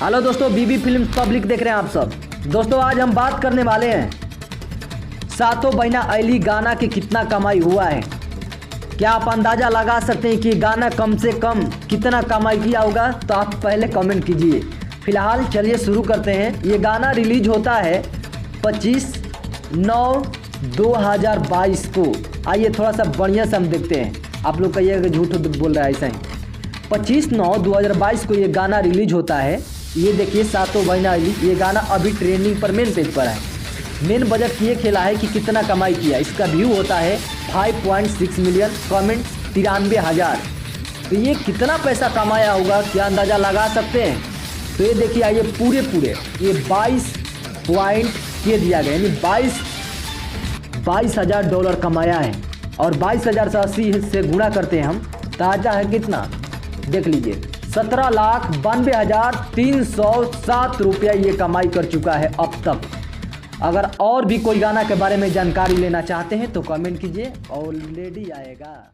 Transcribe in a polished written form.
Hello दोस्तों, बीबी film public देख रहे हैं आप सब। दोस्तों आज हम बात करने वाले हैं सातों बहिना अली गाना की कितना कमाई हुआ है। क्या आप अंदाज़ा लगा सकते हैं कि गाना कम से कम कितना कमाई किया होगा? तो आप पहले कमेंट कीजिए। फिलहाल चलिए शुरू करते हैं। ये गाना रिलीज होता है 25/9/2022 को। आइए थोड़ा सा बढ़िया से हम देखते हैं। आप लोग कहिएगा झूठ बोल रहा है, ऐसा ही 25/9/2022 को ये गाना रिलीज होता है। ये देखिए सातों बहिना अली, ये गाना अभी ट्रेंडिंग पर मेन पेज पर है। मेन बजट ये खेला है कि कितना कमाई किया। इसका व्यू होता है 5.6 मिलियन, कमेंट 93,000। तो ये कितना पैसा कमाया होगा, क्या अंदाज़ा लगा सकते हैं? तो ये देखिए, आइए पूरे ये 22 पॉइंट के दिया गया, यानी 22,000 डॉलर कमाया है। और 22,000 से 80 से गुणा करते हैं हम, ताज़ा है कितना देख लीजिए, 17,92,307 रुपया ये कमाई कर चुका है अब तक। अगर और भी कोई गाना के बारे में जानकारी लेना चाहते हैं तो कमेंट कीजिए, ऑलरेडी आएगा।